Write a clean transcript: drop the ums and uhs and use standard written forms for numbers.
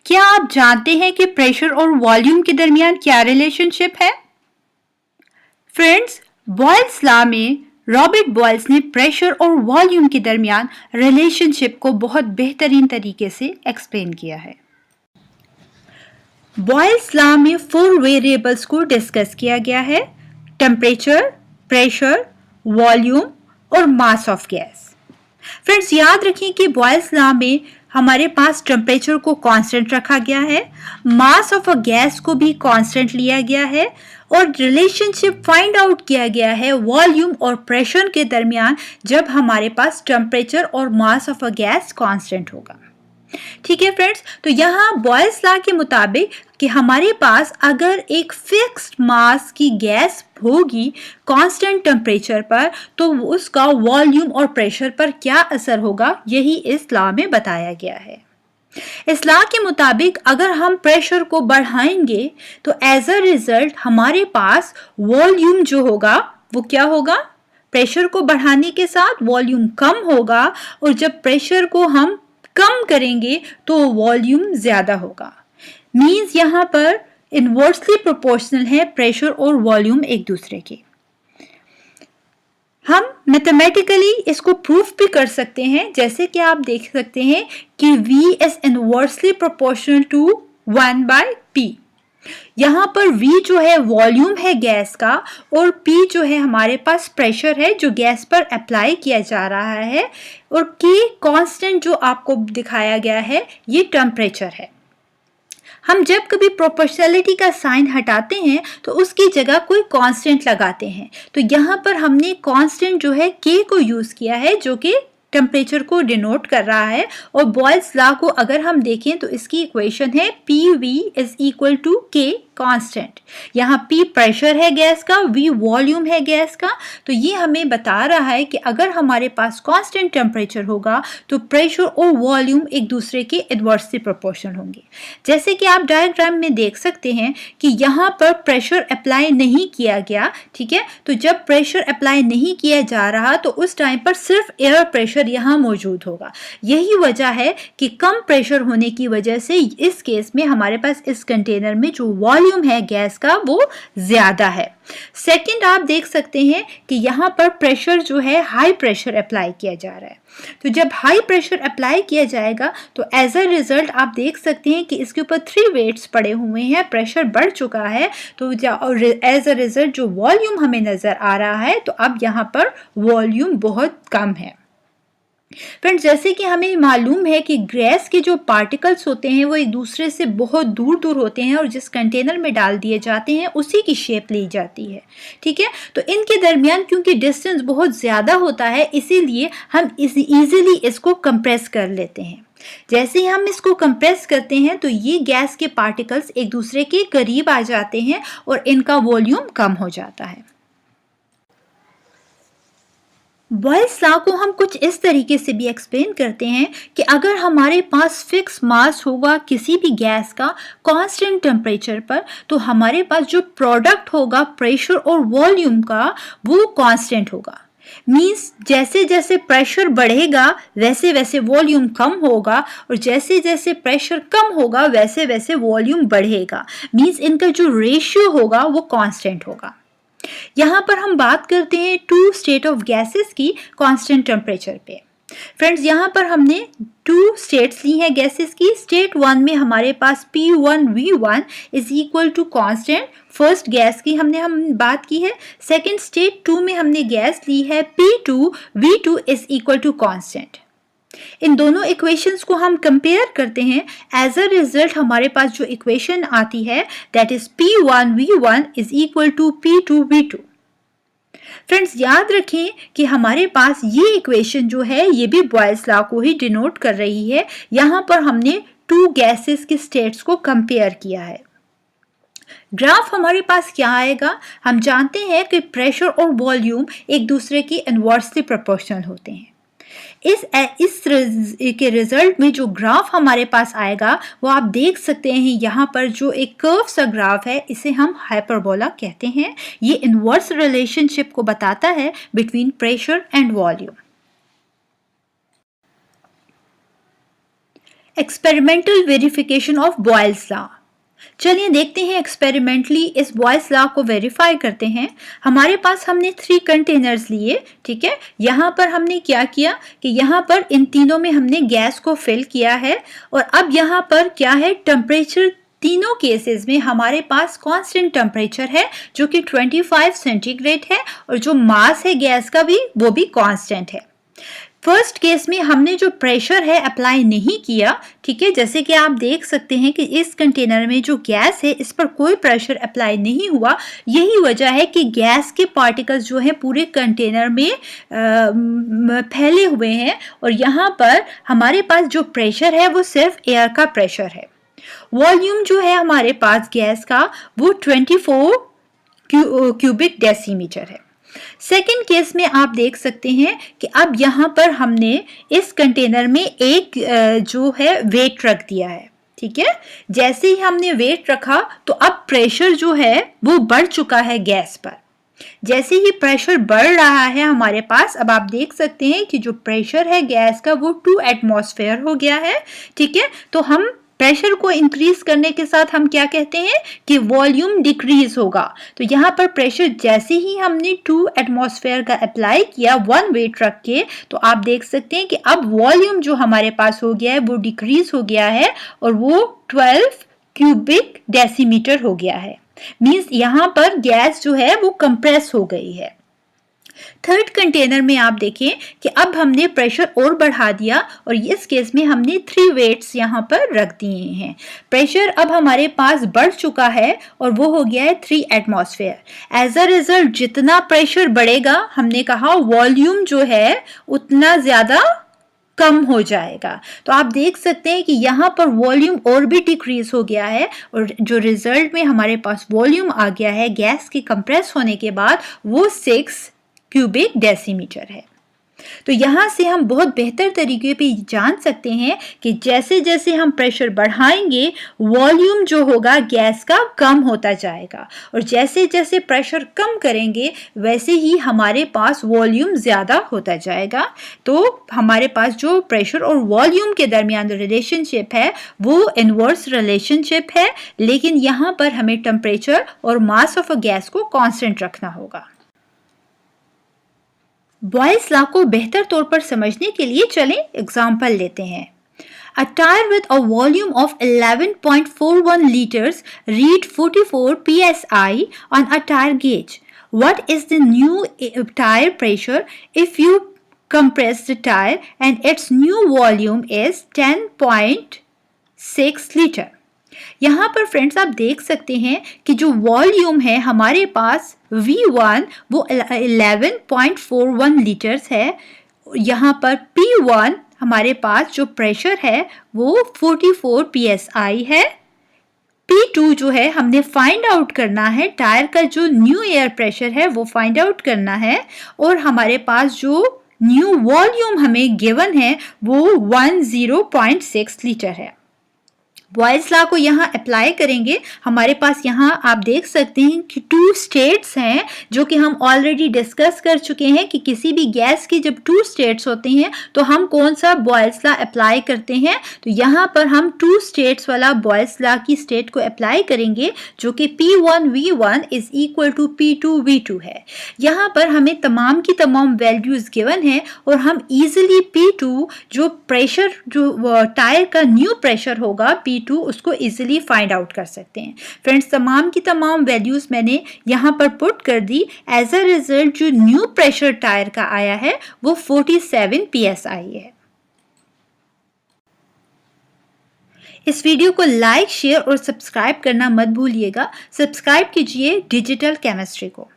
क्या आप जानते हैं कि प्रेशर और वॉल्यूम के दरमियान क्या रिलेशनशिप है? फ्रेंड्स, बॉयल्स लॉ में रॉबर्ट बॉयल्स ने प्रेशर और वॉल्यूम के दरमियान रिलेशनशिप को बहुत बेहतरीन तरीके से एक्सप्लेन किया है। बॉयल्स लॉ में 4 वेरिएबल्स को डिस्कस किया गया है: टेम्परेचर, प्रेशर, वॉल्यूम और मास ऑफ गैस। फ्रेंड्स, याद रखें कि बॉयल्स लॉ में हमारे पास टेम्परेचर को कांस्टेंट रखा गया है, मास ऑफ अ गैस को भी कांस्टेंट लिया गया है और रिलेशनशिप फाइंड आउट किया गया है वॉल्यूम और प्रेशर के दरमियान जब हमारे पास टेम्परेचर और mass of a gas constant होगा। ठीक है फ्रेंड्स, तो यहाँ बॉयल्स लॉ के मुताबिक कि हमारे पास अगर एक फिक्स्ड मास की गैस होगी कांस्टेंट टेम्परेचर पर, तो उसका वॉल्यूम और प्रेशर पर क्या असर होगा, यही इस लॉ में बताया गया है। इस लॉ के मुताबिक अगर हम प्रेशर को बढ़ाएंगे तो एज अ रिजल्ट हमारे पास वॉल्यूम जो होगा वो क्या होगा, प्रेशर को बढ़ाने के साथ वॉल्यूम कम होगा और जब प्रेशर को हम कम करेंगे तो वॉल्यूम ज्यादा होगा। मींस यहाँ पर इनवर्सली प्रोपोर्शनल है प्रेशर और वॉल्यूम एक दूसरे के। हम मैथमेटिकली इसको प्रूफ भी कर सकते हैं, जैसे कि आप देख सकते हैं कि V is inversely proportional to 1/P। यहाँ पर V जो है वॉल्यूम है गैस का और P जो है हमारे पास प्रेशर है जो गैस पर अप्लाई किया जा रहा है और K कांस्टेंट जो आपको दिखाया गया है ये टेम्परेचर है। हम जब कभी प्रोपोर्शनैलिटी का साइन हटाते हैं तो उसकी जगह कोई कांस्टेंट लगाते हैं, तो यहाँ पर हमने कांस्टेंट जो है K को यूज किया है जो कि टेम्परेचर को डिनोट कर रहा है। और बॉयल्स लॉ को अगर हम देखें तो इसकी इक्वेशन है PV is equal to K constant. यहाँ P प्रेशर है गैस का, V वॉल्यूम है गैस का, तो ये हमें बता रहा है कि अगर हमारे पास कांस्टेंट टेम्परेचर होगा तो प्रेशर और वॉल्यूम एक दूसरे के इनवर्सली प्रोपोर्शनल होंगे। जैसे कि आप डायग्राम में देख सकते हैं कि यहाँ पर प्रेशर अप्लाई नहीं किया गया, ठीक है, तो जब प्रेशर अप्लाई नहीं किया जा रहा तो उस टाइम पर सिर्फ एयर प्रेशर यहाँ मौजूद होगा। यही वजह है कि कम प्रेशर होने की वजह से इस केस में हमारे पास इस कंटेनर में जो वॉल्यूम है गैस का वो ज्यादा है। सेकंड, आप देख सकते हैं कि यहाँ पर प्रेशर जो है हाई प्रेशर अप्लाई किया जा रहा है, तो जब हाई प्रेशर अप्लाई किया जाएगा तो एज अ रिजल्ट आप देख सकते हैं कि इसके ऊपर 3 वेट्स पड़े हुए हैं, प्रेशर बढ़ चुका है, तो एज अ रिजल्ट जो वॉल्यूम हमें नजर आ रहा है तो अब यहाँ पर वॉल्यूम बहुत कम है। फ्रेंड्स, जैसे कि हमें मालूम है कि गैस के जो पार्टिकल्स होते हैं वो एक दूसरे से बहुत दूर दूर होते हैं और जिस कंटेनर में डाल दिए जाते हैं उसी की शेप ली जाती है, ठीक है, तो इनके दरमियान क्योंकि डिस्टेंस बहुत ज़्यादा होता है इसीलिए हम इजीली इसको कंप्रेस कर लेते हैं। जैसे ही हम इसको कंप्रेस करते हैं तो ये गैस के पार्टिकल्स एक दूसरे के करीब आ जाते हैं और इनका वॉल्यूम कम हो जाता है। बॉयल्स लॉ को हम कुछ इस तरीके से भी एक्सप्लेन करते हैं कि अगर हमारे पास फिक्स मास होगा किसी भी गैस का कांस्टेंट टेम्परेचर पर, तो हमारे पास जो प्रोडक्ट होगा प्रेशर और वॉल्यूम का वो कांस्टेंट होगा। मींस जैसे जैसे प्रेशर बढ़ेगा वैसे वैसे वॉल्यूम कम होगा और जैसे जैसे प्रेशर कम होगा वैसे वैसे वॉल्यूम बढ़ेगा। मींस इनका जो रेशियो होगा वो कांस्टेंट होगा। यहाँ पर हम बात करते हैं 2 स्टेट ऑफ गैसेस की कांस्टेंट टेम्परेचर पे। फ्रेंड्स, यहाँ पर हमने 2 स्टेट्स ली हैं गैसेस की। स्टेट 1 में हमारे पास P1V1 is equal to constant, first gas की हम बात की है। सेकंड स्टेट 2 में हमने गैस ली है P2V2 is equal to constant. इन दोनों इक्वेशंस को हम कंपेयर करते हैं, एज अ रिजल्ट हमारे पास जो इक्वेशन आती है that is P1V1 is equal to P2V2। Friends, याद रखें कि हमारे पास ये इक्वेशन जो है ये भी बॉयल्स लॉ को ही डिनोट कर रही है। यहाँ पर हमने 2 गैसेस के स्टेट्स को कंपेयर किया है। ग्राफ हमारे पास क्या आएगा, हम जानते हैं कि प्रेशर और वॉल्यूम एक दूसरे के इनवर्सली प्रोपोर्शनल होते हैं। इस के रिजल्ट में जो ग्राफ हमारे पास आएगा वो आप देख सकते हैं यहाँ पर जो एक कर्व सा ग्राफ है इसे हम हाइपरबोला कहते हैं। ये इनवर्स रिलेशनशिप को बताता है between pressure and volume. Experimental verification of Boyle's law. चलिए देखते हैं एक्सपेरिमेंटली इस बॉयल्स लॉ को वेरीफाई करते हैं। हमारे पास हमने 3 कंटेनर्स लिए, ठीक है। यहाँ पर हमने क्या किया कि यहाँ पर इन तीनों में हमने गैस को फिल किया है और अब यहाँ पर क्या है, टेम्परेचर तीनों केसेस में हमारे पास कांस्टेंट टेम्परेचर है जो कि 25 सेंटीग्रेड है और जो मास है गैस का भी वो भी कांस्टेंट है। फर्स्ट केस में हमने जो प्रेशर है अप्लाई नहीं किया, ठीक है। जैसे कि आप देख सकते हैं कि इस कंटेनर में जो गैस है इस पर कोई प्रेशर अप्लाई नहीं हुआ। यही वजह है कि गैस के पार्टिकल्स जो है पूरे कंटेनर में फैले हुए हैं और यहाँ पर हमारे पास जो प्रेशर है वो सिर्फ एयर का प्रेशर है। वॉल्यूम जो है हमारे पास गैस का वो 24 क्यूबिक डेसीमीटर है। सेकेंड केस में आप देख सकते हैं कि अब यहाँ पर हमने इस कंटेनर में एक जो है वेट रख दिया है, ठीक है। जैसे ही हमने वेट रखा तो अब प्रेशर जो है वो बढ़ चुका है गैस पर। जैसे ही प्रेशर बढ़ रहा है हमारे पास, अब आप देख सकते हैं कि जो प्रेशर है गैस का वो 2 एटमॉस्फेयर हो गया है, ठीक है। तो हम प्रेशर को इंक्रीज करने के साथ हम क्या कहते हैं कि वॉल्यूम डिक्रीज होगा। तो यहाँ पर प्रेशर जैसे ही हमने 2 एटमॉस्फेयर का अप्लाई किया 1 वेट रख के, तो आप देख सकते हैं कि अब वॉल्यूम जो हमारे पास हो गया है वो डिक्रीज हो गया है और वो 12 क्यूबिक डेसीमीटर हो गया है। मींस यहाँ पर गैस जो है वो कंप्रेस हो गई है। थर्ड कंटेनर में आप देखें कि अब हमने प्रेशर और बढ़ा दिया और इस केस में हमने 3 वेट्स यहाँ पर रख दिए हैं। प्रेशर अब हमारे पास बढ़ चुका है और वो हो गया है 3 एटमॉस्फेयर। एज अ रिजल्ट जितना प्रेशर बढ़ेगा, हमने कहा वॉल्यूम जो है उतना ज्यादा कम हो जाएगा। तो आप देख सकते हैं कि यहाँ पर वॉल्यूम और भी डिक्रीज हो गया है और जो रिजल्ट में हमारे पास वॉल्यूम आ गया है गैस के कंप्रेस होने के बाद वो 6 क्यूबिक डेसीमीटर है। तो यहाँ से हम बहुत बेहतर तरीके पे जान सकते हैं कि जैसे जैसे हम प्रेशर बढ़ाएंगे वॉल्यूम जो होगा गैस का कम होता जाएगा और जैसे जैसे प्रेशर कम करेंगे वैसे ही हमारे पास वॉल्यूम ज़्यादा होता जाएगा। तो हमारे पास जो प्रेशर और वॉल्यूम के दरमियान रिलेशनशिप है वो इनवर्स रिलेशनशिप है, लेकिन यहाँ पर हमें टेम्परेचर और मास ऑफ अ गैस को कांस्टेंट रखना होगा। बॉयल्स लॉ को बेहतर तौर पर समझने के लिए चलें एग्जाम्पल लेते हैं। A tire with a volume of 11.41 liters read 44 psi on a tire gauge. What is the new tire pressure if you compress the tire and its new volume is 10.6 liter? यहाँ पर friends आप देख सकते हैं कि जो volume है हमारे पास V1 वो 11.41 लीटर्स है। यहाँ पर P1 हमारे पास जो प्रेशर है वो 44 psi है। P2 जो है हमने फाइंड आउट करना है, टायर का जो न्यू एयर प्रेशर है वो फाइंड आउट करना है और हमारे पास जो न्यू वॉल्यूम हमें गिवन है वो 10.6 लीटर है। बॉयल्स लॉ को यहाँ अप्लाई करेंगे। हमारे पास यहाँ आप देख सकते हैं कि 2 स्टेट्स हैं जो कि हम ऑलरेडी डिस्कस कर चुके हैं कि किसी भी गैस की जब 2 स्टेट्स होते हैं तो हम कौन सा बॉयल्स लॉ अप्लाई करते हैं। तो यहाँ पर हम 2 स्टेट्स वाला बॉयल्स लॉ की स्टेट को अप्लाई करेंगे जो कि P1 V1 is equal to P2 V2 है। यहाँ पर हमें तमाम की तमाम वैल्यूज गिवन है और हम इजीली P2 जो प्रेशर जो टायर का न्यू प्रेशर होगा P2 उसको इजीली फाइंड आउट कर सकते हैं। फ्रेंड्स तमाम की तमाम वैल्यूज मैंने यहाँ पर पुट कर दी। एज अ रिजल्ट जो न्यू प्रेशर टायर का आया है वो 47 psi है। इस वीडियो को लाइक, शेयर और सब्सक्राइब करना मत भूलिएगा। सब्सक्राइब कीजिए डिजिटल केमिस्ट्री को।